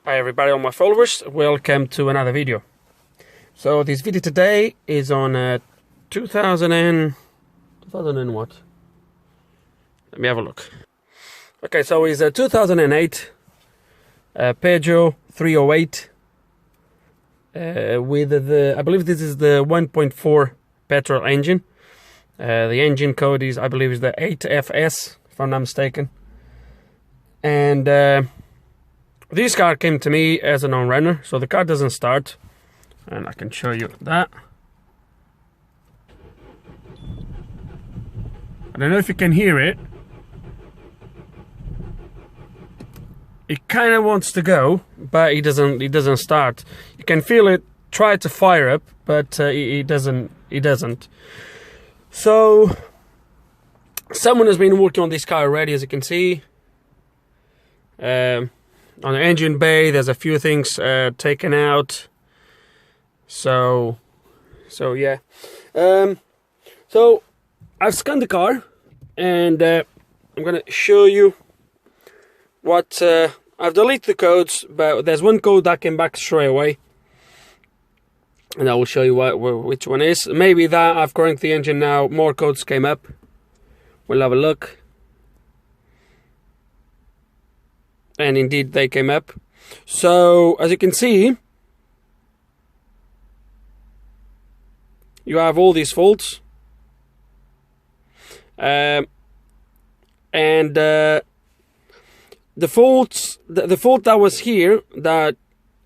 Hi everybody, all my followers, welcome to another video. So this video today is on 2000 and what? Let me have a look. Okay, so it's a 2008 Peugeot 308 with the, I believe this is the 1.4 petrol engine. The engine code is, I believe, is the 8FS, if I'm not mistaken. And this car came to me as a non-runner, so the car doesn't start, and I can show you that. I don't know if you can hear it. It kind of wants to go, but it doesn't start. You can feel it try to fire up, but it doesn't. So someone has been working on this car already, as you can see. On the engine bay, there's a few things taken out. So yeah. So I've scanned the car, and I'm gonna show you what I've deleted the codes, but there's one code that came back straight away, and I will show you which one is. Maybe that I've cranked the engine now, more codes came up. We'll have a look. And indeed they came up. So as you can see, you have all these faults, and the faults, the fault that was here, that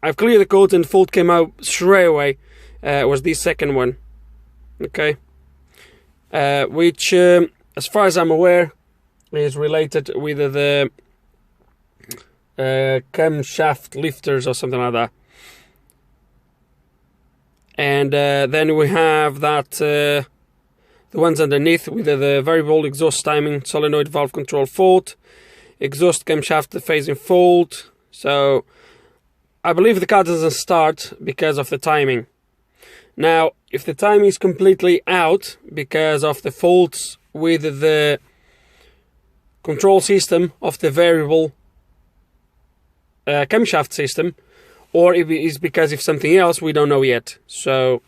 I've cleared the code and the fault came out straight away, was this second one. Okay, which as far as I'm aware is related with the camshaft lifters or something like that. And then we have that the ones underneath with the variable exhaust timing, solenoid valve control fault, exhaust camshaft phasing fault. So I believe the car doesn't start because of the timing. Now if the timing is completely out because of the faults with the control system of the variable camshaft system, or if it is because of something else, we don't know yet. So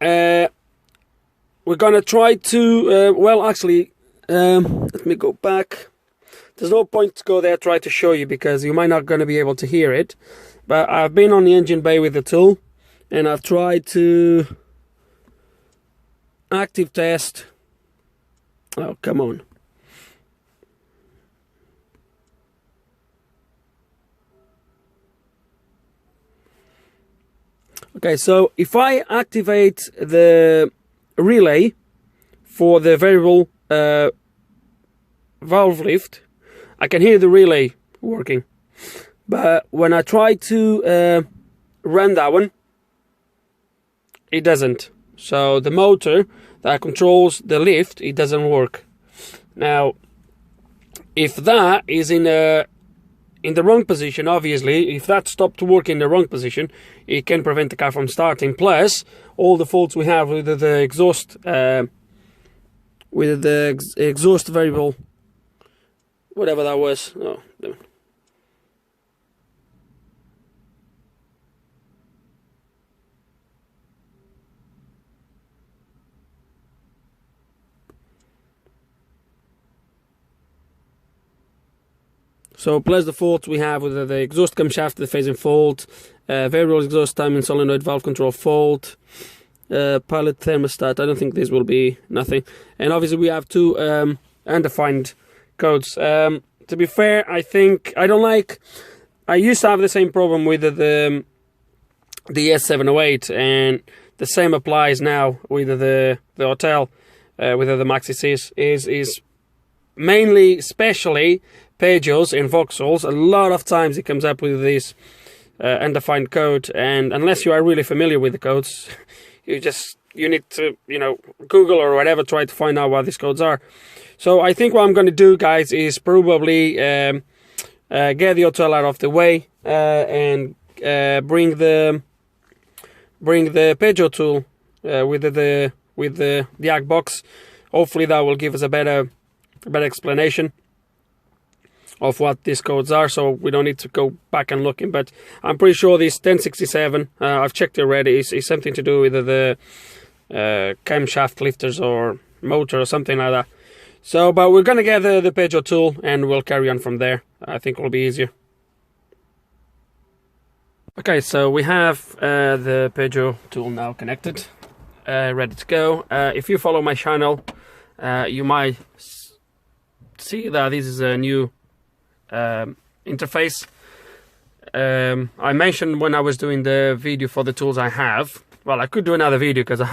we're gonna try to well, actually, let me go back. There's no point to go there try to show you, because you might not gonna be able to hear it. But I've been on the engine bay with the tool, and I've tried to active test. Oh, come on. Okay, so if I activate the relay for the variable valve lift, I can hear the relay working. But when I try to run that one, it doesn't. So the motor that controls the lift, it doesn't work. Now, if that is in the wrong position, obviously, if that stopped to work in the wrong position, it can prevent the car from starting. Plus, all the faults we have with the exhaust, exhaust variable, whatever that was. Oh, no. So plus the faults we have with the exhaust camshaft, the phasing fault, variable exhaust timing, solenoid valve control fault, pilot thermostat. I don't think this will be nothing. And obviously we have two undefined codes. To be fair, I think I don't like. I used to have the same problem with the S708, and the same applies now with the Hotel, with the Maxi Cs. Is mainly, especially Peugeots and Vauxhalls. A lot of times it comes up with this undefined code, and unless you are really familiar with the codes, you need to, Google or whatever, try to find out what these codes are. So I think what I'm going to do, guys, is probably get the Hotel out of the way and bring the Peugeot tool with the AG box. Hopefully that will give us a better explanation of what these codes are, so we don't need to go back and looking. But I'm pretty sure this 1067, I've checked it already, is something to do with the camshaft lifters or motor or something like that. So, but we're gonna get the Peugeot tool and we'll carry on from there. I think it'll be easier. Okay, so we have the Peugeot tool now connected, ready to go. If you follow my channel, you might see that this is a new interface. I mentioned when I was doing the video for the tools I have. Well, I could do another video because I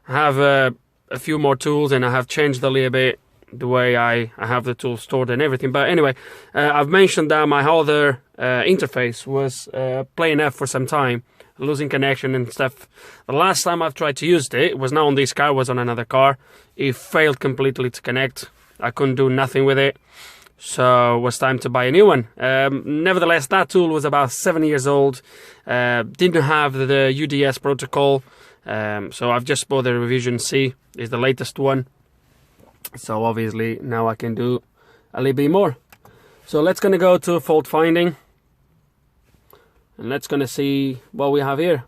have a few more tools, and I have changed a little bit the way I have the tools stored and everything. But anyway, I've mentioned that my other interface was playing up for some time, losing connection and stuff. The last time I've tried to use it was not on this car, was on another car. It failed completely to connect. I couldn't do nothing with it, so it was time to buy a new one. Nevertheless, that tool was about 7 years old, didn't have the UDS protocol, so I've just bought the revision C, is the latest one. So obviously now I can do a little bit more. So let's gonna go to fault finding, and let's gonna see what we have here.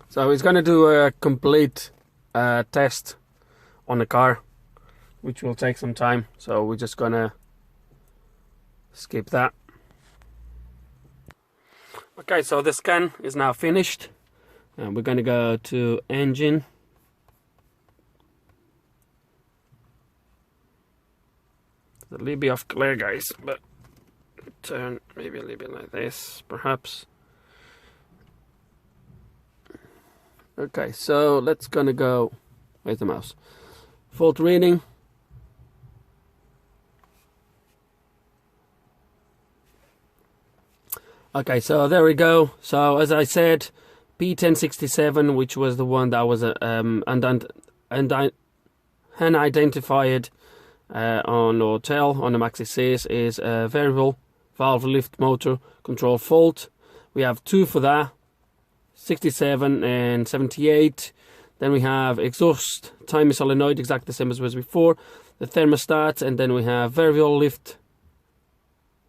So he's gonna do a complete test on the car, which will take some time, so we're just gonna skip that. Okay, so the scan is now finished, and we're gonna go to engine. There's a little bit of glare, guys, but turn maybe a little bit like this, perhaps. Okay, so let's gonna go, where's the mouse? Fault reading. Okay, so there we go. So as I said, P1067, which was the one that was unidentified on the hotel on the Maxi Cs, is a variable valve lift motor control fault. We have two for that, 67 and 78. Then we have exhaust timing solenoid, exactly the same as was before, the thermostat, and then we have variable lift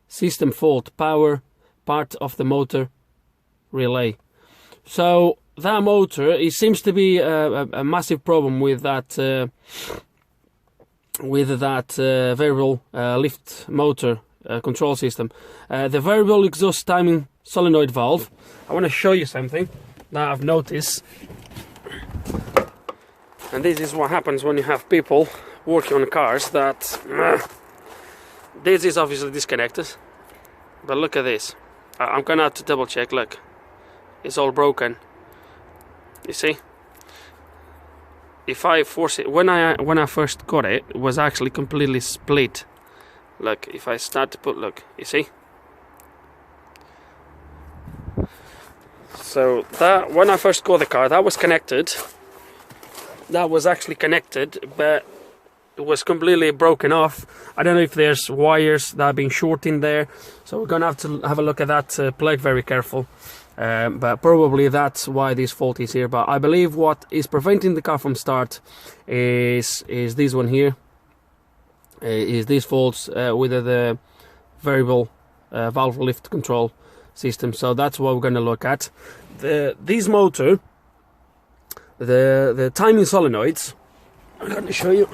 system fault power, part of the motor relay. So that motor, it seems to be a massive problem with that variable lift motor control system. The variable exhaust timing solenoid valve, I want to show you something that I've noticed. And this is what happens when you have people working on cars, that this is obviously disconnected, but look at this. I'm gonna have to double check. Look, it's all broken, you see. If I force it, when I first got it, it was actually completely split. Look, if I start to put, look, you see. So that, when I first got the car, that was connected. That was actually connected, but it was completely broken off. I don't know if there's wires that have been short in there, so we're gonna have to have a look at that plug very careful. But probably that's why this fault is here. But I believe what is preventing the car from start is this one here. Is these faults with the variable valve lift control system. So that's what we're gonna look at. This motor, the timing solenoids, I'm gonna show you.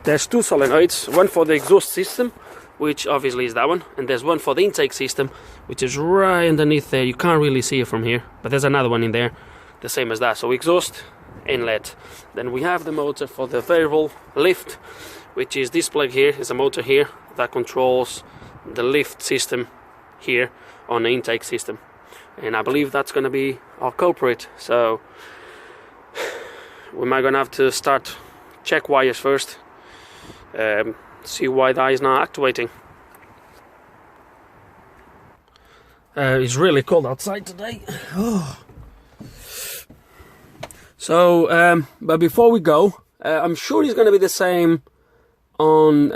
There's two solenoids, one for the exhaust system, which obviously is that one, and there's one for the intake system, which is right underneath there. You can't really see it from here, but there's another one in there, the same as that. So exhaust, inlet. Then we have the motor for the variable lift, which is this plug here, is a motor here that controls the lift system here on the intake system. And I believe that's going to be our culprit. So we might gonna have to start check wires first, see why that is not actuating. It's really cold outside today. So but before we go, I'm sure it's going to be the same on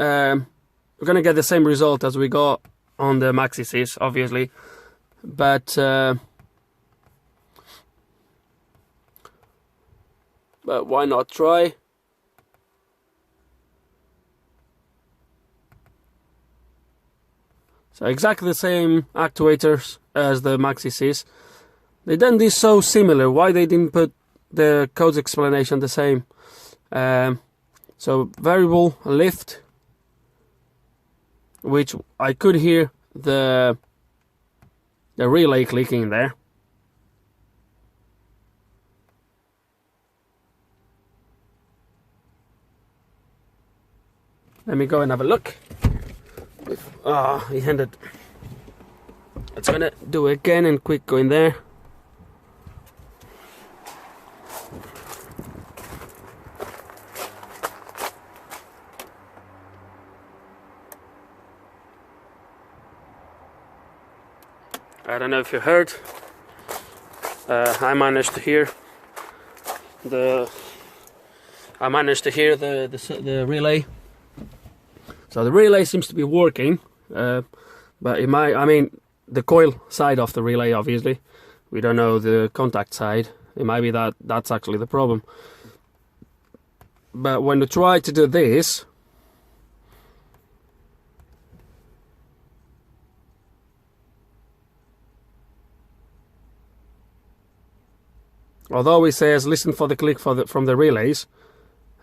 we're gonna get the same result as we got on the Maxi Cs, obviously, but why not try? So exactly the same actuators as the Maxi Cs. They done this so similar. Why they didn't put the code's explanation the same? So variable lift, which I could hear the relay clicking there. Let me go and have a look. He handed. It's gonna do it again and quick go in there. I don't know if you heard. I managed to hear the relay. So the relay seems to be working, but it might. I mean, the coil side of the relay, obviously. We don't know the contact side. It might be that's actually the problem. But when we try to do this, although it says listen for the click from the relays,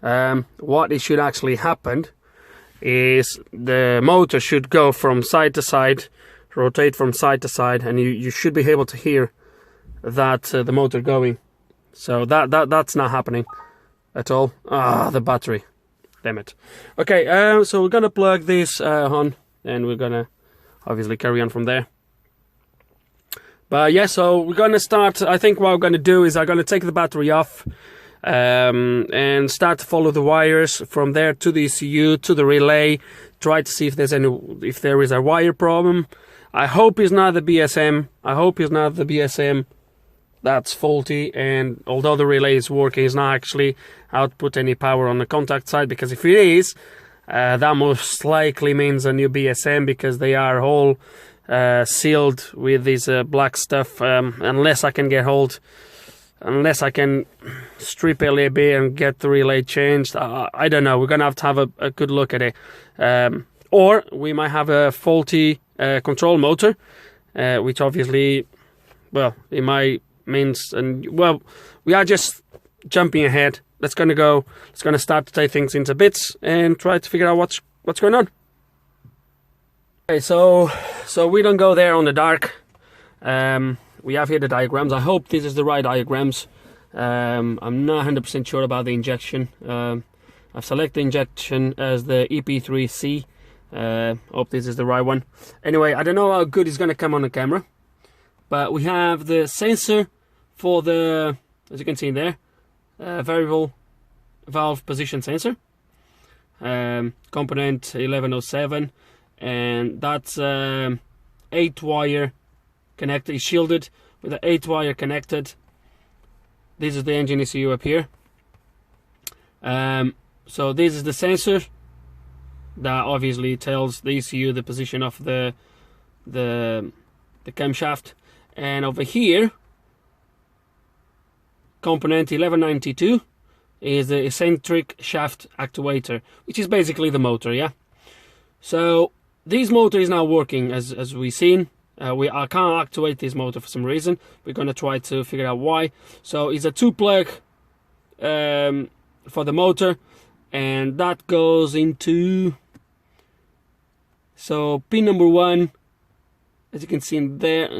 what it should actually happen is the motor should go from side to side, rotate from side to side, and you should be able to hear that the motor going. So that's not happening at all. The battery, damn it. Okay, so we're gonna plug this on, and we're gonna obviously carry on from there. But yeah, so we're gonna start. I think what we're gonna do is I'm gonna take the battery off, and start to follow the wires from there to the ECU to the relay. Try to see if there is a wire problem. I hope it's not the BSM. That's faulty, and although the relay is working, it's not actually output any power on the contact side, because if it is, that most likely means a new BSM, because they are all sealed with this black stuff, unless I can strip a little bit and get the relay changed. I don't know. We're going to have a good look at it. Or we might have a faulty control motor, which obviously, well, it might means, and well, we are just jumping ahead. Let's gonna start to take things into bits and try to figure out what's going on. Okay, so we don't go there on the dark. We have here the diagrams. I hope this is the right diagrams. I'm not 100% sure about the injection. I've selected the injection as the EP3C. Hope this is the right one. Anyway, I don't know how good it's going to come on the camera, but we have the sensor for the, as you can see in there, variable valve position sensor, component 1107, and that's 8-wire connected. It's shielded with an 8-wire connected. This is the engine ECU up here. So this is the sensor that obviously tells the ECU the position of the camshaft, and over here, component 1192 is the eccentric shaft actuator, which is basically the motor. Yeah. So this motor is now working as we've seen. I can't actuate this motor for some reason. We're going to try to figure out why. So it's a 2-plug for the motor, and that goes into, so pin number 1, as you can see in there,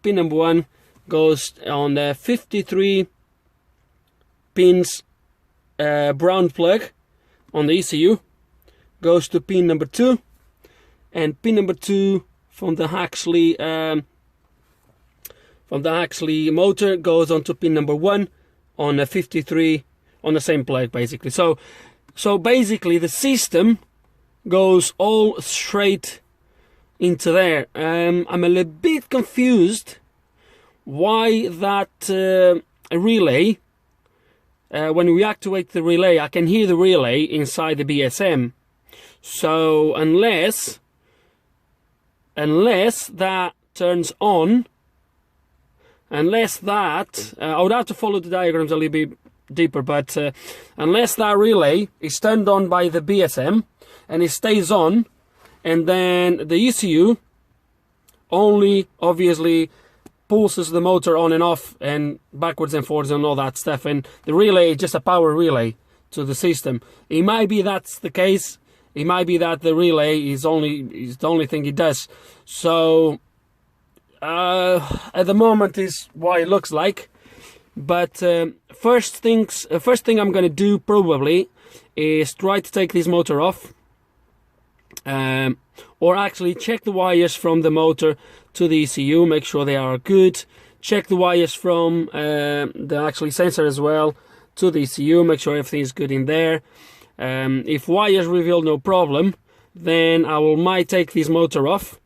pin number 1 goes on the 53 pins brown plug on the ECU, goes to pin number 2, and pin number 2 from the Huxley motor goes onto pin number 1 on a 53 on the same plug, basically. So basically the system goes all straight into there. I'm a little bit confused why that relay, when we activate the relay, I can hear the relay inside the BSM. So unless that turns on, unless that, I would have to follow the diagrams a little bit deeper, but unless that relay is turned on by the BSM and it stays on, and then the ECU only obviously pulses the motor on and off and backwards and forwards and all that stuff, and the relay is just a power relay to the system. It might be that's the case. It might be that the relay is the only thing it does. So at the moment is what it looks like. But first thing I'm going to do probably is try to take this motor off, or actually check the wires from the motor to the ECU, make sure they are good. Check the wires from the actually sensor as well to the ECU, make sure everything is good in there. If wires reveal no problem, then I might take this motor off,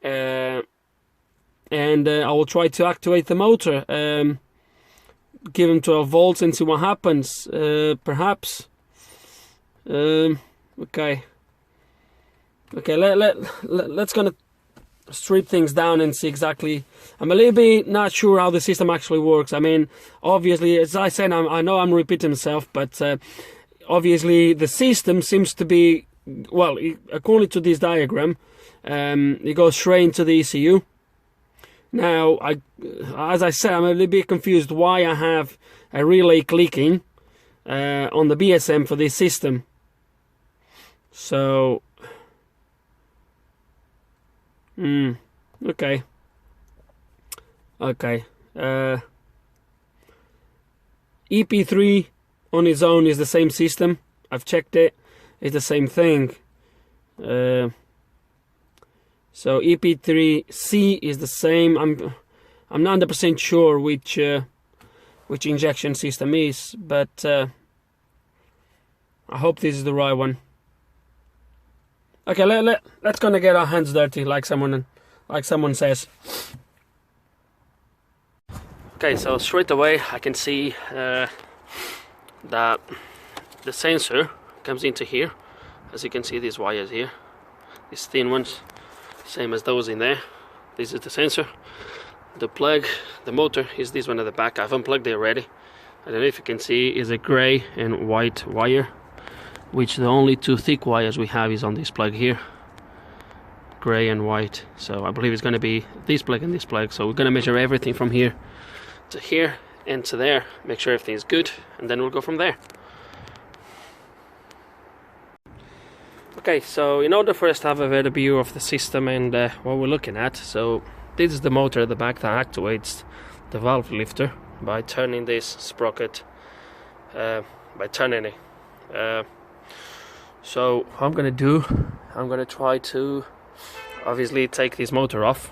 and I will try to activate the motor. Give him 12 volts and see what happens, perhaps. Okay, let's gonna strip things down and see exactly. I'm a little bit not sure how the system actually works. I mean, obviously, as I said, I know I'm repeating myself, but obviously the system seems to be, well, according to this diagram, it goes straight into the ECU. Now, as I said, I'm a little bit confused why I have a relay clicking on the BSM for this system. So, okay. EP3 on its own is the same system. I've checked it. It's the same thing. So EP3C is the same. I'm not 100% sure which injection system is, but I hope this is the right one. Okay, let's gonna get our hands dirty, like someone says. Okay, so straight away I can see that the sensor comes into here. As you can see, these wires here, these thin ones, same as those in there. This is the sensor. The plug, the motor is this one at the back. I've unplugged it already. I don't know if you can see, is a grey and white wire, which the only two thick wires we have is on this plug here, grey and white. So I believe it's going to be this plug and this plug. So we're going to measure everything from here to here and to there, make sure everything is good, and then we'll go from there. Okay, so in order for us to have a better view of the system and what we're looking at, so this is the motor at the back that activates the valve lifter by turning this sprocket, by turning it. So what I'm gonna do, I'm gonna try to obviously take this motor off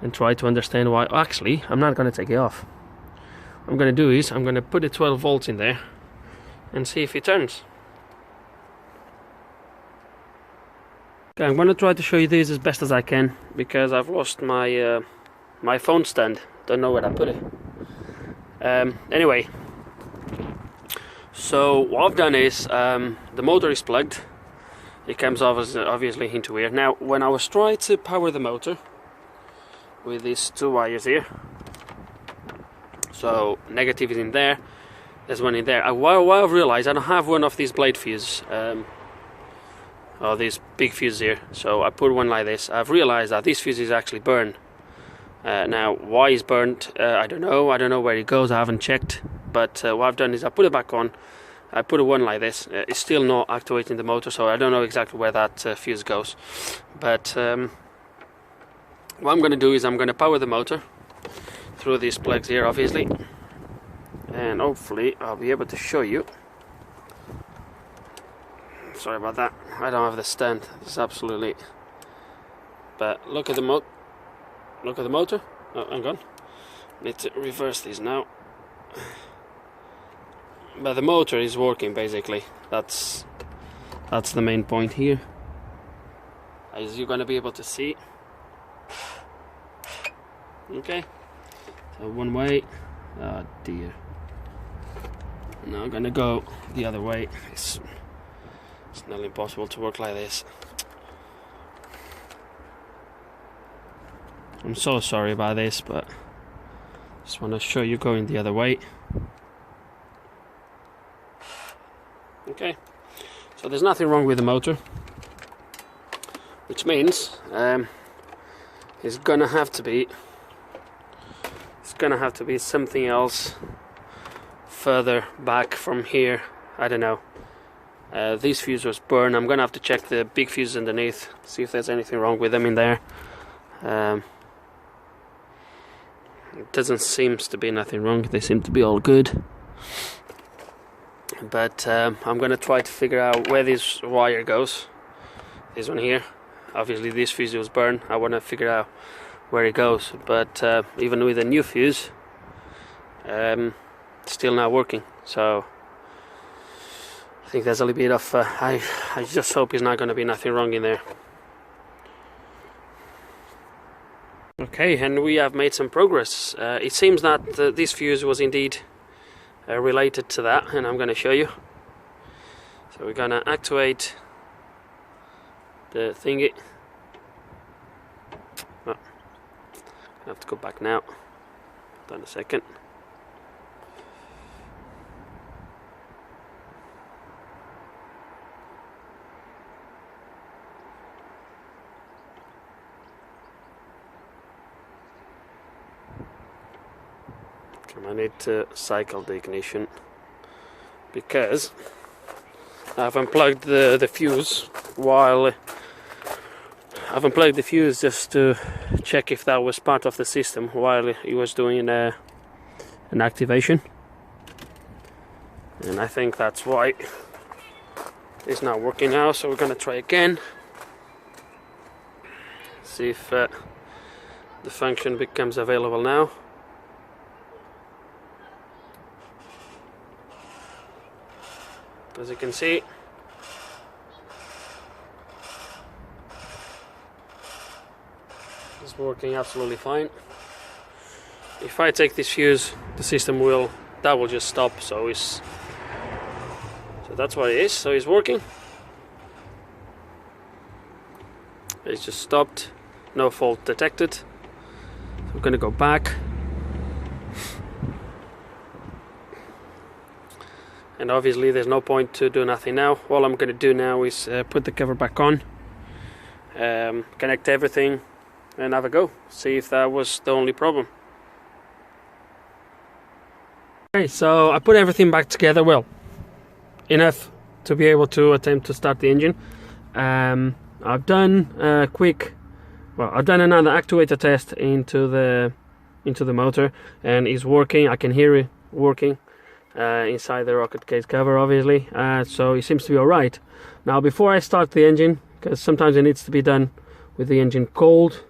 and try to understand why. Actually, I'm not gonna take it off. What I'm gonna do is I'm gonna put the 12 volts in there and see if it turns. Okay, I'm going to try to show you this as best as I can, because I've lost my my phone stand. Don't know where I put it. Anyway, so what I've done is the motor is plugged. It comes obviously into here. Now, when I was trying to power the motor with these two wires here, so negative is in there, there's one in there. What I've realized, I don't have one of these blade fuses. Or these big fuses here, so I put one like this. I've realized that this fuse is actually burned. Now, why it's burnt, I don't know where it goes, I haven't checked, but what I've done is I put it back on. I put one like this. It's still not activating the motor, so I don't know exactly where that fuse goes, but what I'm going to do is I'm going to power the motor through these plugs here, obviously, and hopefully I'll be able to show you. Sorry about that, I don't have the stand. It's absolutely, but look at the motor. Oh, hang on, need to reverse these now. But the motor is working, basically. That's the main point here, as you're gonna be able to see. Okay, so one way. Oh dear. Now I'm gonna go the other way. It's nearly impossible to work like this. I'm so sorry about this, but just want to show you going the other way. Okay, so there's nothing wrong with the motor, which means it's gonna have to be something else further back from here. I don't know. This fuse was burned. I'm gonna have to check the big fuse underneath, see if there's anything wrong with them in there. It doesn't seem to be nothing wrong. They seem to be all good. But I'm gonna try to figure out where this wire goes. This one here. Obviously this fuse was burned. I want to figure out where it goes. But even with a new fuse, still not working. So I think there's a little bit of I just hope there's not going to be nothing wrong in there. Okay, and we have made some progress. It seems that this fuse was indeed related to that, and I'm going to show you. So we're going to activate the thingy. Oh, I have to go back now. Hold on a second. I need to cycle the ignition because I've unplugged the fuse I've unplugged the fuse just to check if that was part of the system while it was doing an activation, and I think that's why it's not working now. So we're gonna try again, see if the function becomes available now. As you can see, it's working absolutely fine. If I take this fuse, the system will just stop. So that's what it is. So it's working. It's just stopped. No fault detected. So we're gonna go back. And obviously there's no point to do nothing now. All I'm going to do now is put the cover back on, connect everything and have a go. See if that was the only problem. Okay, so I put everything back together, well, enough to be able to attempt to start the engine. I've done I've done another actuator test into the motor, and it's working. I can hear it working. Inside the rocket case cover, obviously, so it seems to be alright. Now before I start the engine, because sometimes it needs to be done with the engine cold,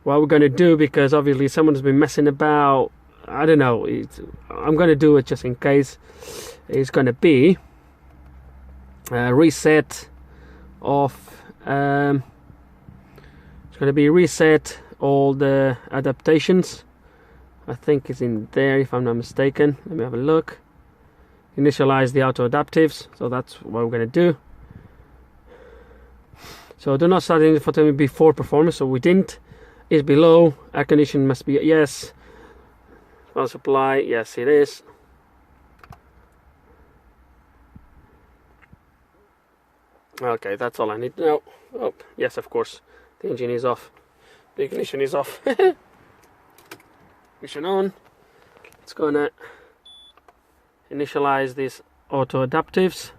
what we're going to do, because obviously someone's been messing about, I don't know, I'm going to do it just in case, it's going to be reset of it's going to be reset all the adaptations. I think it's in there if I'm not mistaken. Let me have a look. Initialize the auto adaptives, so that's what we're going to do. So do not start the engine for before performance, so we didn't. Is below, air conditioning must be yes. Power supply, yes it is. Okay, that's all I need now. Oh, yes, of course, the engine is off. The ignition is off. Ignition on. It's gonna initialize these auto adaptives.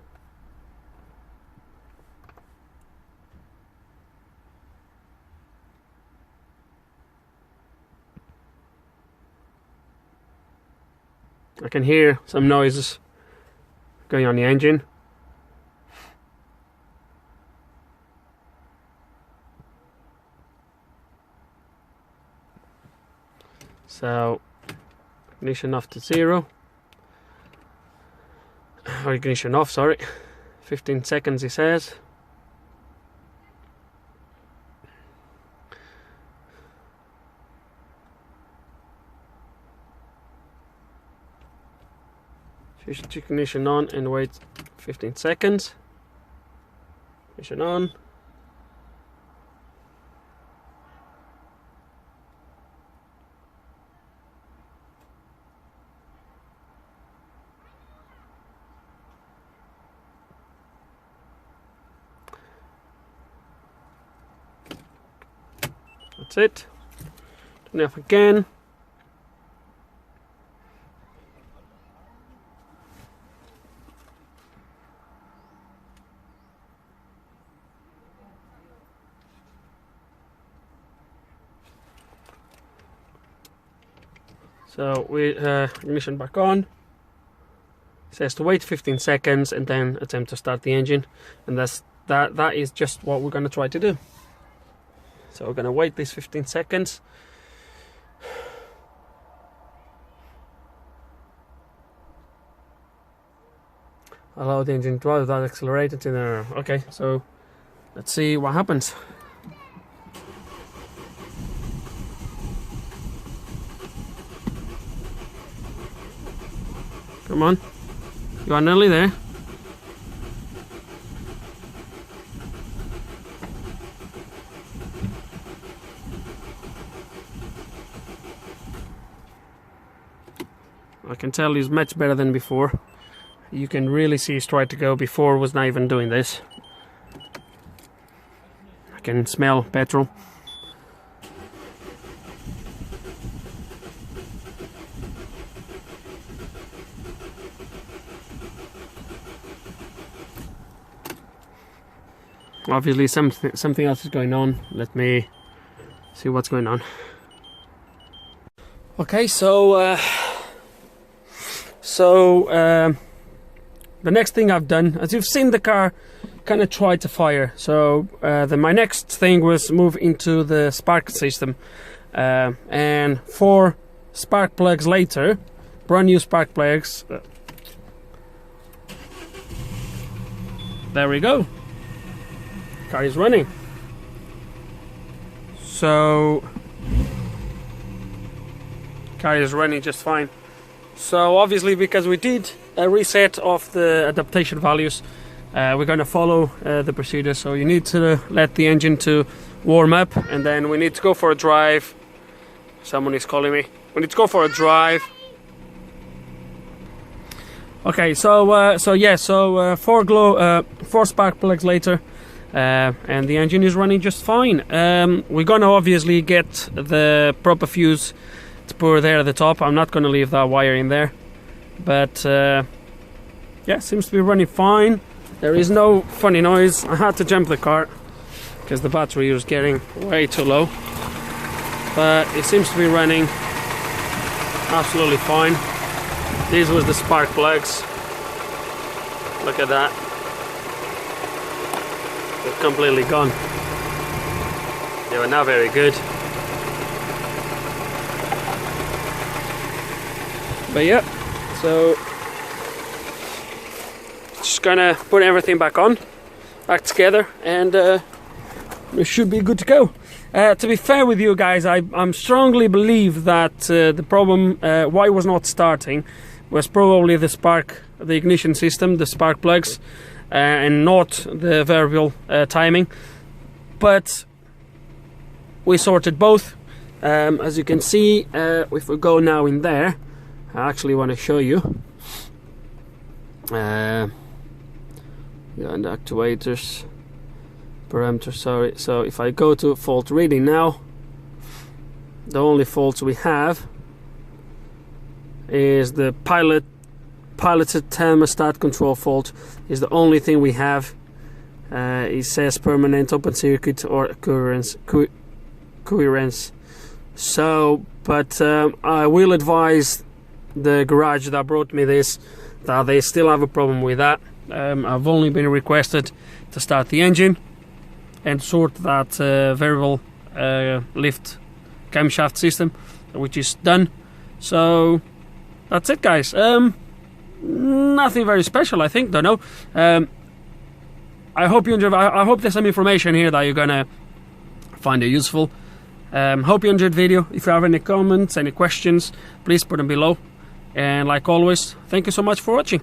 I can hear some noises going on the engine. So ignition off to 0. Or ignition off, sorry. 15 seconds it says. Switch ignition on and wait 15 seconds. Ignition on. That's it. Turn it off again. So we ignition back on. It says to wait 15 seconds and then attempt to start the engine, and that is just what we're going to try to do. So we're going to wait these 15 seconds. Allow the engine to drive without accelerating. Okay, so let's see what happens. Come on, you are nearly there. I can tell he's much better than before. You can really see he's tried to go. Before was not even doing this. I can smell petrol. Obviously something else is going on. Let me see what's going on. Okay, so the next thing I've done, as you've seen, the car kind of tried to fire. So my next thing was move into the spark system, and 4 spark plugs later, brand new spark plugs. There we go. Car is running. So car is running just fine. So obviously, because we did a reset of the adaptation values, we're going to follow the procedure. So you need to let the engine to warm up, and then we need to go for a drive. Someone is calling me. We need to go for a drive. Okay, so 4 spark plugs later, and the engine is running just fine. We're gonna obviously get the proper fuse to put there at the top. I'm not gonna leave that wire in there, but yeah, seems to be running fine. There is no funny noise. I had to jump the car because the battery was getting way too low, but it seems to be running absolutely fine. These was the spark plugs. Look at that. They're completely gone. They were not very good. But yeah, so just gonna put everything back together, and we should be good to go. To be fair with you guys, I strongly believe that the problem why it was not starting was probably the ignition system, the spark plugs, and not the variable timing. But we sorted both. As you can see, if we go now in there, I actually want to show you. And actuators, parameters, sorry. So if I go to fault reading now, the only faults we have is the piloted thermostat control fault. Is the only thing we have. It says permanent open circuit or coherence. So, but I will advise the garage that brought me this that they still have a problem with that. I've only been requested to start the engine and sort that variable lift camshaft system, which is done. So that's it, guys. Nothing very special, I think. Don't know. I hope you enjoyed. I hope there's some information here that you're gonna find it useful. Hope you enjoyed the video. If you have any comments, any questions, please put them below. And like always, thank you so much for watching.